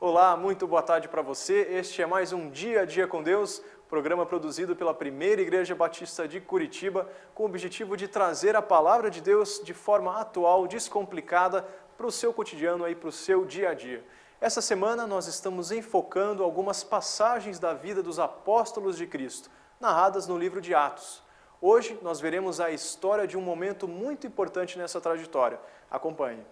Olá, muito boa tarde para você. Este é mais um Dia a Dia com Deus, programa produzido pela Primeira Igreja Batista de Curitiba, com o objetivo de trazer a Palavra de Deus de forma atual, descomplicada, para o seu cotidiano e para o seu dia a dia. Essa semana nós estamos enfocando algumas passagens da vida dos apóstolos de Cristo, narradas no livro de Atos. Hoje nós veremos a história de um momento muito importante nessa trajetória. Acompanhe.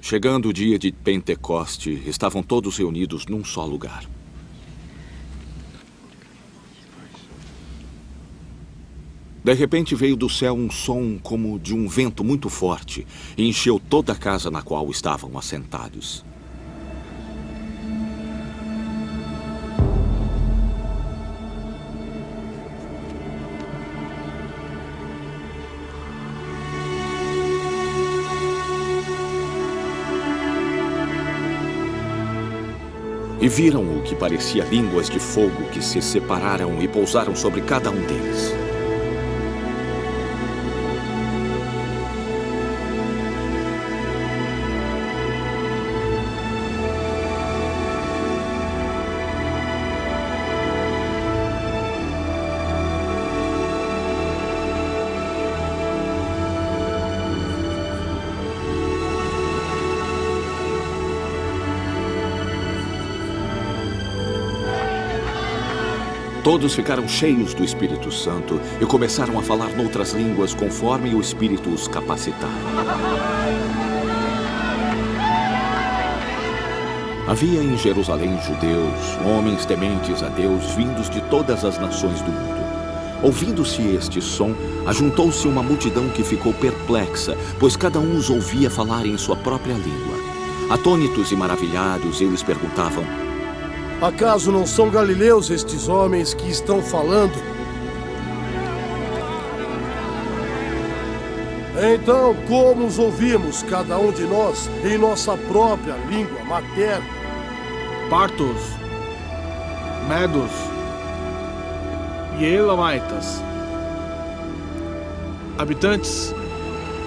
Chegando o dia de Pentecoste, estavam todos reunidos num só lugar. De repente veio do céu um som como de um vento muito forte e encheu toda a casa na qual estavam assentados. E viram o que parecia línguas de fogo que se separaram e pousaram sobre cada um deles. Todos ficaram cheios do Espírito Santo e começaram a falar noutras línguas conforme o Espírito os capacitava. Havia em Jerusalém judeus, homens tementes a Deus, vindos de todas as nações do mundo. Ouvindo-se este som, ajuntou-se uma multidão que ficou perplexa, pois cada um os ouvia falar em sua própria língua. Atônitos e maravilhados, eles perguntavam: acaso não são galileus estes homens que estão falando? Então, como os ouvimos, cada um de nós, em nossa própria língua materna? Partos, medos e elamitas, habitantes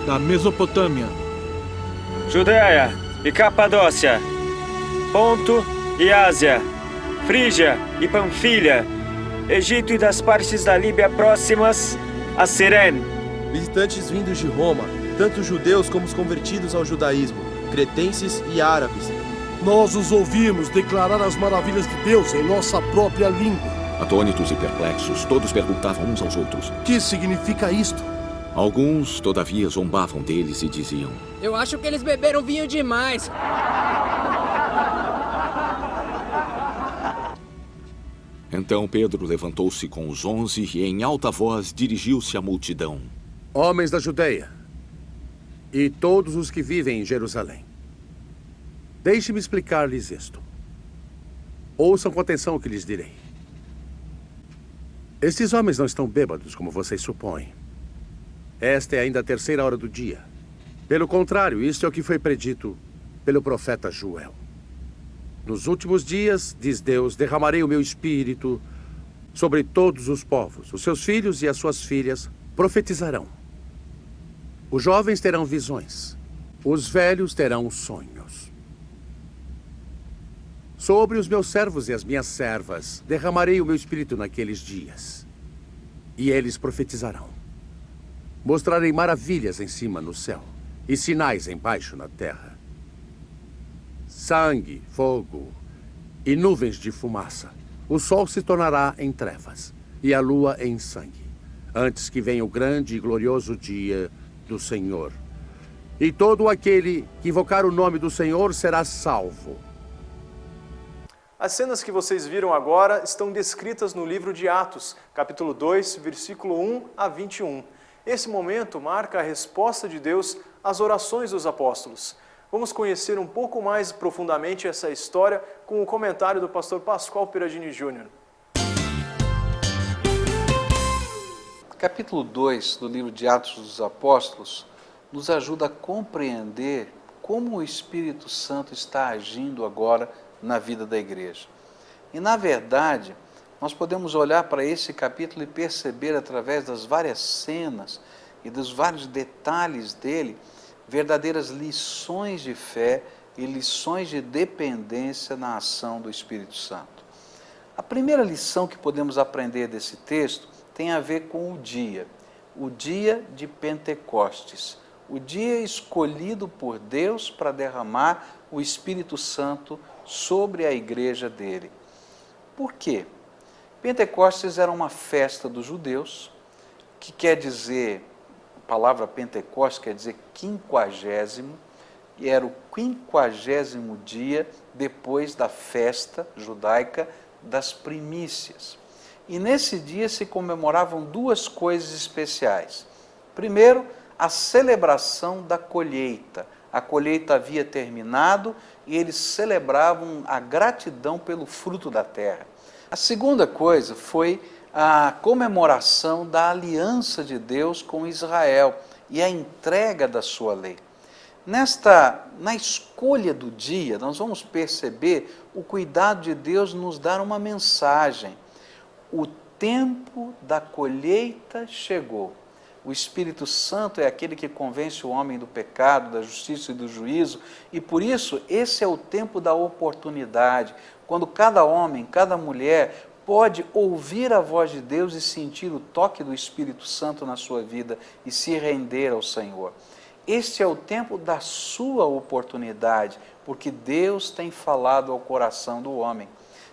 da Mesopotâmia, Judeia e Capadócia, Ponto e Ásia, Frígia e Panfilha, Egito e das partes da Líbia próximas a Cirene. Visitantes vindos de Roma, tanto judeus como os convertidos ao judaísmo, cretenses e árabes. Nós os ouvimos declarar as maravilhas de Deus em nossa própria língua. Atônitos e perplexos, todos perguntavam uns aos outros: que significa isto? Alguns, todavia, zombavam deles e diziam: eu acho que eles beberam vinho demais. Então Pedro levantou-se com os 11 e em alta voz dirigiu-se à multidão: homens da Judeia e todos os que vivem em Jerusalém, deixe-me explicar-lhes isto. Ouçam com atenção o que lhes direi. Estes homens não estão bêbados, como vocês supõem. Esta é ainda a terceira hora do dia. Pelo contrário, isto é o que foi predito pelo profeta Joel. Nos últimos dias, diz Deus, derramarei o meu espírito sobre todos os povos. Os seus filhos e as suas filhas profetizarão. Os jovens terão visões. Os velhos terão sonhos. Sobre os meus servos e as minhas servas, derramarei o meu espírito naqueles dias. E eles profetizarão. Mostrarei maravilhas em cima no céu e sinais embaixo na terra. Sangue, fogo e nuvens de fumaça. O sol se tornará em trevas e a lua em sangue, antes que venha o grande e glorioso dia do Senhor. E todo aquele que invocar o nome do Senhor será salvo. As cenas que vocês viram agora estão descritas no livro de Atos, capítulo 2, versículo 1 a 21. Esse momento marca a resposta de Deus às orações dos apóstolos. Vamos conhecer um pouco mais profundamente essa história com o comentário do pastor Pascoal Piradini Júnior. Capítulo 2 do livro de Atos dos Apóstolos nos ajuda a compreender como o Espírito Santo está agindo agora na vida da igreja. E, na verdade, nós podemos olhar para esse capítulo e perceber, através das várias cenas e dos vários detalhes dele, verdadeiras lições de fé e lições de dependência na ação do Espírito Santo. A primeira lição que podemos aprender desse texto tem a ver com o dia de Pentecostes, o dia escolhido por Deus para derramar o Espírito Santo sobre a igreja dele. Por quê? Pentecostes era uma festa dos judeus, que quer dizer, a palavra Pentecostes quer dizer 50º, e era o 50º dia depois da festa judaica das primícias. E nesse dia se comemoravam duas coisas especiais. Primeiro, a celebração da colheita. A colheita havia terminado e eles celebravam a gratidão pelo fruto da terra. A segunda coisa foi a comemoração da aliança de Deus com Israel e a entrega da sua lei. Na escolha do dia, nós vamos perceber o cuidado de Deus nos dar uma mensagem. O tempo da colheita chegou. O Espírito Santo é aquele que convence o homem do pecado, da justiça e do juízo, e por isso esse é o tempo da oportunidade, quando cada homem, cada mulher pode ouvir a voz de Deus e sentir o toque do Espírito Santo na sua vida e se render ao Senhor. Este é o tempo da sua oportunidade, porque Deus tem falado ao coração do homem.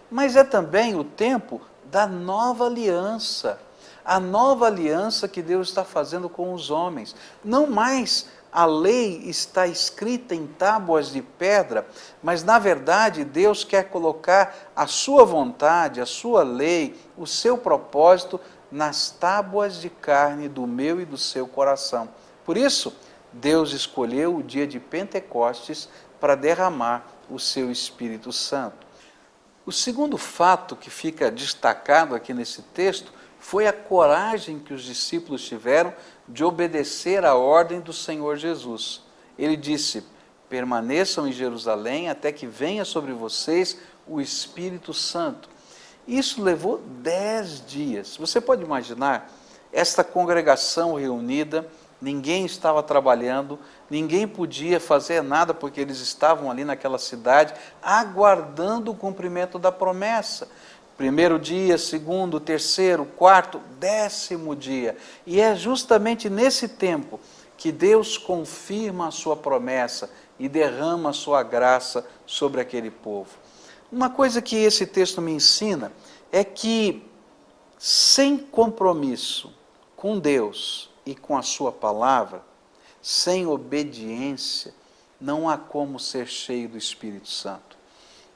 Mas é também o tempo da nova aliança, a nova aliança que Deus está fazendo com os homens. Não mais a lei está escrita em tábuas de pedra, mas na verdade Deus quer colocar a sua vontade, a sua lei, o seu propósito nas tábuas de carne do meu e do seu coração. Por isso, Deus escolheu o dia de Pentecostes para derramar o seu Espírito Santo. O segundo fato que fica destacado aqui nesse texto foi a coragem que os discípulos tiveram de obedecer à ordem do Senhor Jesus. Ele disse: permaneçam em Jerusalém até que venha sobre vocês o Espírito Santo. Isso levou 10 dias. Você pode imaginar esta congregação reunida, ninguém estava trabalhando, ninguém podia fazer nada porque eles estavam ali naquela cidade aguardando o cumprimento da promessa. Primeiro dia, segundo, terceiro, quarto, 10º dia. E é justamente nesse tempo que Deus confirma a sua promessa e derrama a sua graça sobre aquele povo. Uma coisa que esse texto me ensina é que, sem compromisso com Deus e com a sua palavra, sem obediência, não há como ser cheio do Espírito Santo.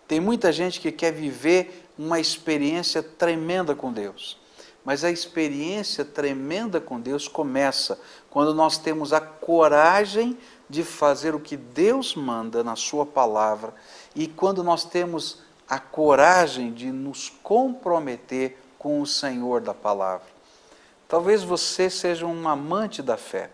Tem muita gente que quer viver uma experiência tremenda com Deus, mas a experiência tremenda com Deus começa quando nós temos a coragem de fazer o que Deus manda na sua palavra e quando nós temos a coragem de nos comprometer com o Senhor da palavra. Talvez você seja um amante da fé,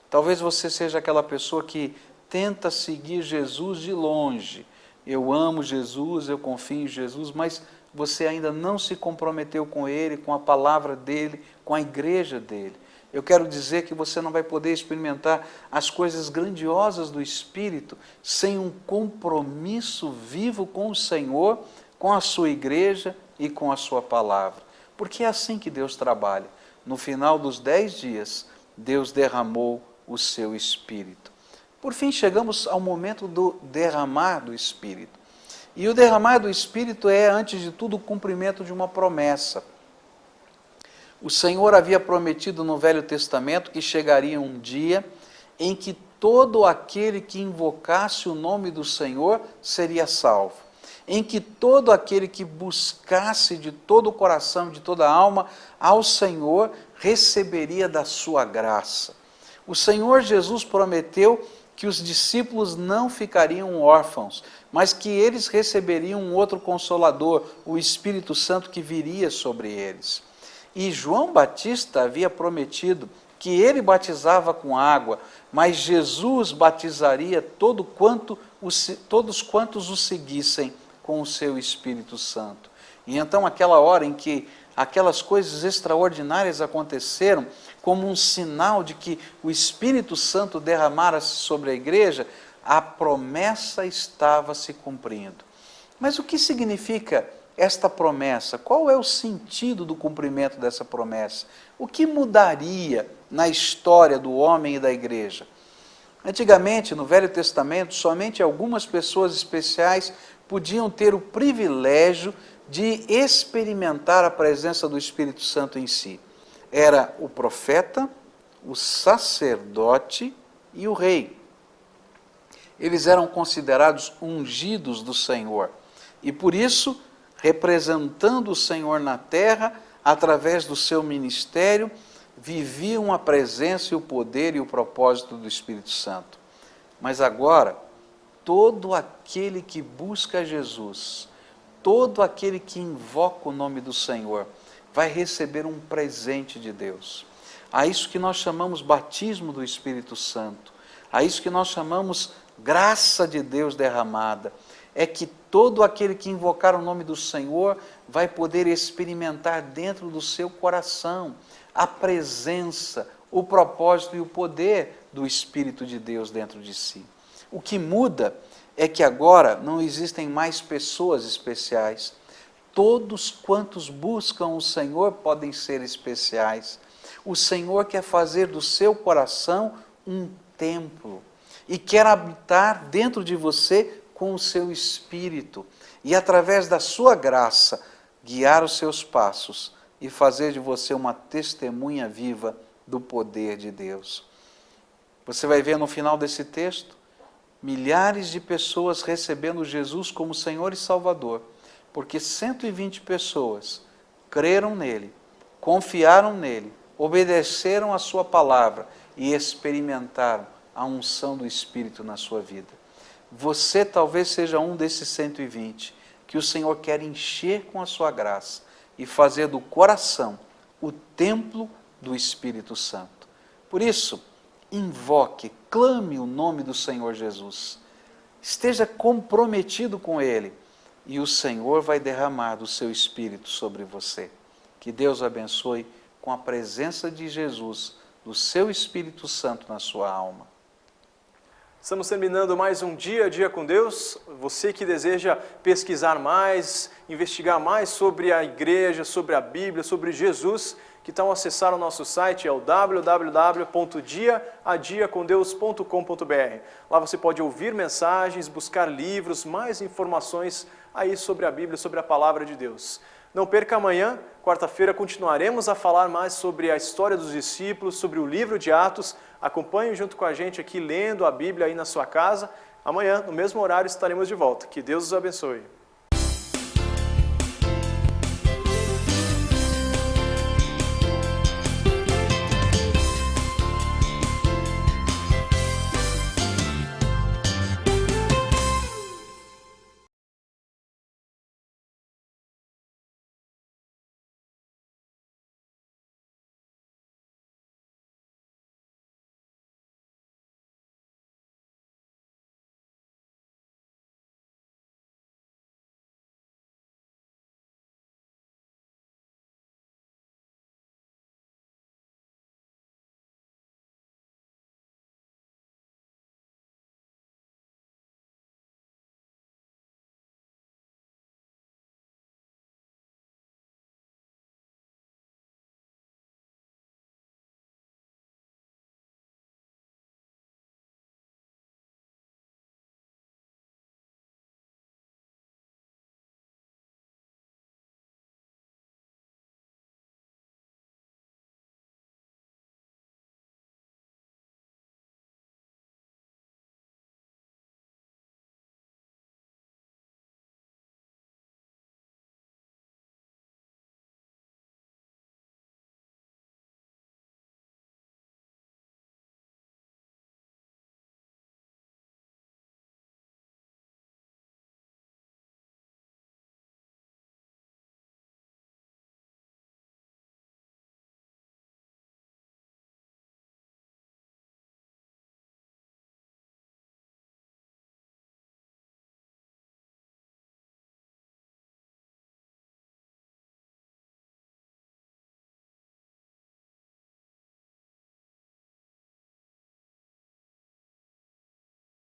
talvez você seja aquela pessoa que tenta seguir Jesus de longe. Eu amo Jesus, eu confio em Jesus, mas você ainda não se comprometeu com Ele, com a palavra dEle, com a igreja dEle. Eu quero dizer que você não vai poder experimentar as coisas grandiosas do Espírito sem um compromisso vivo com o Senhor, com a sua igreja e com a sua palavra. Porque é assim que Deus trabalha. No final dos 10 dias, Deus derramou o seu Espírito. Por fim, chegamos ao momento do derramar do Espírito. E o derramar do Espírito é, antes de tudo, o cumprimento de uma promessa. O Senhor havia prometido no Velho Testamento que chegaria um dia em que todo aquele que invocasse o nome do Senhor seria salvo. Em que todo aquele que buscasse de todo o coração, de toda a alma, ao Senhor, receberia da sua graça. O Senhor Jesus prometeu que os discípulos não ficariam órfãos, mas que eles receberiam um outro Consolador, o Espírito Santo que viria sobre eles. E João Batista havia prometido que ele batizava com água, mas Jesus batizaria todos quantos o seguissem com o seu Espírito Santo. E então aquela hora em que aquelas coisas extraordinárias aconteceram, como um sinal de que o Espírito Santo derramara-se sobre a igreja, a promessa estava se cumprindo. Mas o que significa esta promessa? Qual é o sentido do cumprimento dessa promessa? O que mudaria na história do homem e da igreja? Antigamente, no Velho Testamento, somente algumas pessoas especiais podiam ter o privilégio de experimentar a presença do Espírito Santo em si. Era o profeta, o sacerdote e o rei. Eles eram considerados ungidos do Senhor e, por isso, representando o Senhor na terra, através do seu ministério, viviam a presença e o poder e o propósito do Espírito Santo. Mas agora, todo aquele que busca Jesus, todo aquele que invoca o nome do Senhor, vai receber um presente de Deus. A isso que nós chamamos batismo do Espírito Santo, a isso que nós chamamos graça de Deus derramada, é que todo aquele que invocar o nome do Senhor vai poder experimentar dentro do seu coração a presença, o propósito e o poder do Espírito de Deus dentro de si. O que muda é que agora não existem mais pessoas especiais. Todos quantos buscam o Senhor podem ser especiais. O Senhor quer fazer do seu coração um templo e quer habitar dentro de você com o seu Espírito e, através da sua graça, guiar os seus passos e fazer de você uma testemunha viva do poder de Deus. Você vai ver no final desse texto milhares de pessoas recebendo Jesus como Senhor e Salvador, porque 120 pessoas creram nele, confiaram nele, obedeceram a sua palavra e experimentaram a unção do Espírito na sua vida. Você talvez seja um desses 120 que o Senhor quer encher com a sua graça e fazer do coração o templo do Espírito Santo. Por isso, invoque, clame o nome do Senhor Jesus. Esteja comprometido com Ele e o Senhor vai derramar do seu Espírito sobre você. Que Deus abençoe com a presença de Jesus, do seu Espírito Santo na sua alma. Estamos terminando mais um Dia a Dia com Deus. Você que deseja pesquisar mais, investigar mais sobre a igreja, sobre a Bíblia, sobre Jesus, que tal acessar o nosso site, é o www.diaadiacomdeus.com.br. Lá você pode ouvir mensagens, buscar livros, mais informações aí sobre a Bíblia, sobre a Palavra de Deus. Não perca amanhã, quarta-feira, continuaremos a falar mais sobre a história dos discípulos, sobre o livro de Atos. Acompanhe junto com a gente aqui, lendo a Bíblia aí na sua casa. Amanhã, no mesmo horário, estaremos de volta. Que Deus os abençoe.